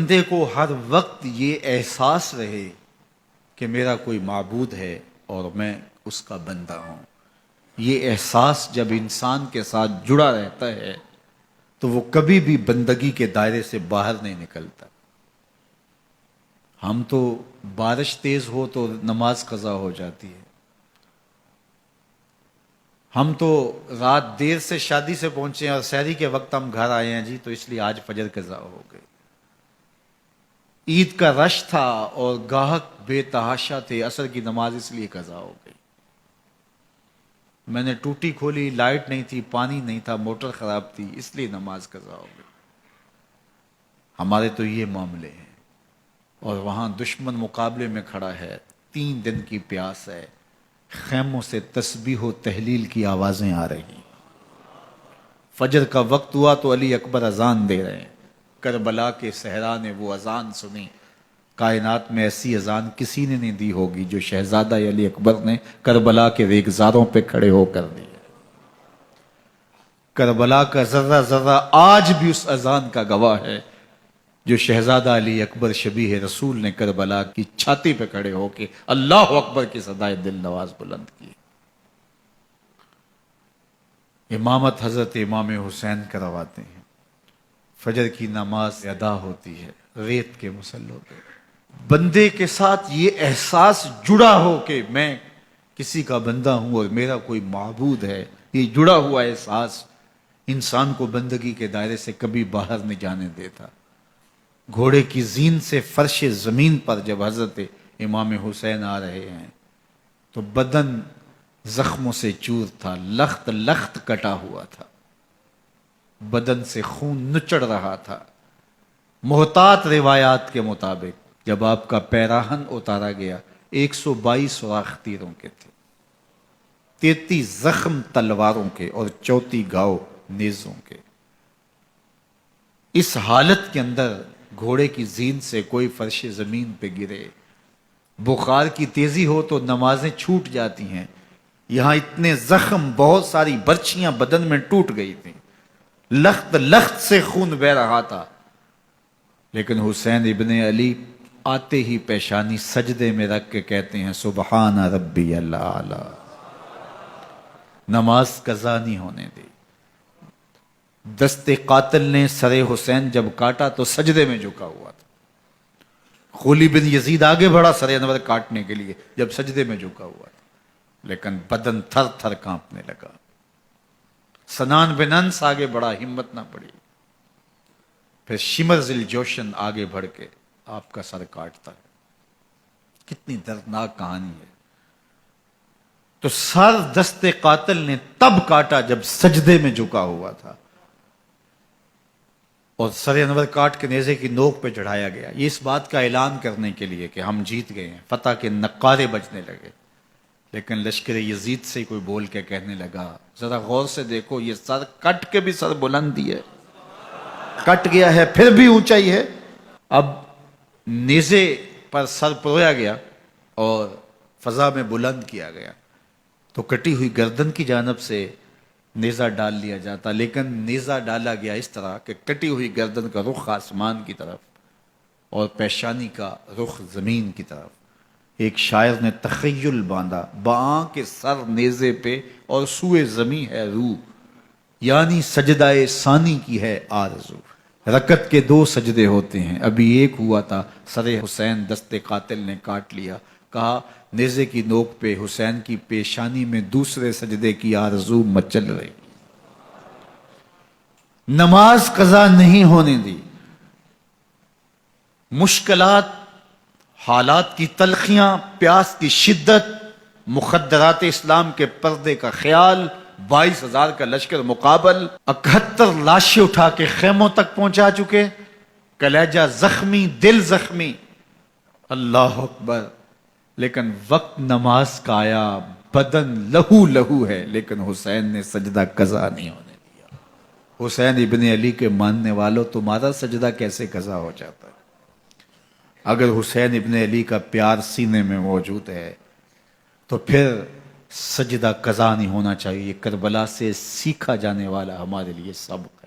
بندے کو ہر وقت یہ احساس رہے کہ میرا کوئی معبود ہے اور میں اس کا بندہ ہوں. یہ احساس جب انسان کے ساتھ جڑا رہتا ہے تو وہ کبھی بھی بندگی کے دائرے سے باہر نہیں نکلتا. ہم تو بارش تیز ہو تو نماز قضا ہو جاتی ہے. ہم تو رات دیر سے شادی سے پہنچے ہیں اور سحری کے وقت ہم گھر آئے ہیں جی تو اس لیے آج فجر قضا ہو گئی. عید کا رش تھا اور گاہک بے تحاشا تھے، عصر کی نماز اس لیے قضا ہو گئی. میں نے ٹوٹی کھولی، لائٹ نہیں تھی، پانی نہیں تھا، موٹر خراب تھی، اس لیے نماز قضا ہو گئی. ہمارے تو یہ معاملے ہیں. اور وہاں دشمن مقابلے میں کھڑا ہے، 3 دن کی پیاس ہے، خیموں سے تسبیح و تحلیل کی آوازیں آ رہی ہیں. فجر کا وقت ہوا تو علی اکبر اذان دے رہے ہیں. کربلا کے صحرا نے وہ اذان سنی. کائنات میں ایسی اذان کسی نے نہیں دی ہوگی جو شہزادہ علی اکبر نے کربلا کے ریگزاروں پہ کھڑے ہو کر دی. کربلا کا ذرہ ذرہ آج بھی اس اذان کا گواہ ہے جو شہزادہ علی اکبر شبیہ رسول نے کربلا کی چھاتی پہ کھڑے ہو کے اللہ اکبر کی صدائے دل نواز بلند کی. امامت حضرت امام حسین کرواتے ہیں. فجر کی نماز ادا ہوتی ہے ریت کے مسلوں پہ. بندے کے ساتھ یہ احساس جڑا ہو کہ میں کسی کا بندہ ہوں اور میرا کوئی معبود ہے، یہ جڑا ہوا احساس انسان کو بندگی کے دائرے سے کبھی باہر نہیں جانے دیتا. گھوڑے کی زین سے فرش زمین پر جب حضرت امام حسین آ رہے ہیں تو بدن زخموں سے چور تھا، لخت لخت کٹا ہوا تھا، بدن سے خون نچڑ رہا تھا. محتاط روایات کے مطابق جب آپ کا پیراہن اتارا گیا 122 سوراخ تیروں کے تھے، 33 زخم تلواروں کے اور 34 گھاؤ نیزوں کے. اس حالت کے اندر گھوڑے کی زین سے کوئی فرش زمین پہ گرے، بخار کی تیزی ہو تو نمازیں چھوٹ جاتی ہیں. یہاں اتنے زخم، بہت ساری برچیاں بدن میں ٹوٹ گئی تھیں، لخت لخت سے خون بہ رہا تھا، لیکن حسین ابن علی آتے ہی پیشانی سجدے میں رکھ کے کہتے ہیں سبحان ربی الاعلی. نماز قضا نہیں ہونے دی. دست قاتل نے سر حسین جب کاٹا تو سجدے میں جھکا ہوا تھا. خولی بن یزید آگے بڑھا سر انور کاٹنے کے لیے جب سجدے میں جھکا ہوا تھا، لیکن بدن تھر تھر کانپنے لگا. سنان بن انس آگے بڑھا، ہمت نہ پڑی. پھر شمر ذی الجوشن آگے بڑھ کے آپ کا سر کاٹتا ہے. کتنی دردناک کہانی ہے. تو سر دست قاتل نے تب کاٹا جب سجدے میں جھکا ہوا تھا، اور سر انور کاٹ کے نیزے کی نوک پہ چڑھایا گیا. یہ اس بات کا اعلان کرنے کے لیے کہ ہم جیت گئے ہیں. فتح کے نقارے بجنے لگے، لیکن لشکر یزید سے کوئی بول کے کہنے لگا ذرا غور سے دیکھو، یہ سر کٹ کے بھی سر بلندی ہے، کٹ گیا ہے پھر بھی اونچائی ہے. اب نیزے پر سر پرویا گیا اور فضا میں بلند کیا گیا تو کٹی ہوئی گردن کی جانب سے نیزہ ڈال لیا جاتا، لیکن نیزہ ڈالا گیا اس طرح کہ کٹی ہوئی گردن کا رخ آسمان کی طرف اور پیشانی کا رخ زمین کی طرف. ایک شاعر نے تخیل باندھا، باں کے سر نیزے پہ اور سوئے زمیں ہے روح، یعنی سجدہ ثانی کی ہے آرزو. رکعت کے 2 سجدے ہوتے ہیں، ابھی ایک ہوا تھا، سر حسین دست قاتل نے کاٹ لیا. کہا نیزے کی نوک پہ حسین کی پیشانی میں دوسرے سجدے کی آرزو مچل رہی. نماز قضا نہیں ہونے دی. مشکلات، حالات کی تلخیاں، پیاس کی شدت، مخدرات اسلام کے پردے کا خیال، 22,000 کا لشکر مقابل، 71 لاشیں اٹھا کے خیموں تک پہنچا چکے، کلیجہ زخمی، دل زخمی. اللہ اکبر. لیکن وقت نماز کا آیا، بدن لہو لہو ہے، لیکن حسین نے سجدہ قضا نہیں ہونے دیا. حسین ابن علی کے ماننے والوں، تمہارا سجدہ کیسے قضا ہو جاتا ہے؟ اگر حسین ابن علی کا پیار سینے میں موجود ہے تو پھر سجدہ قضا نہیں ہونا چاہیے. کربلا سے سیکھا جانے والا ہمارے لیے سبق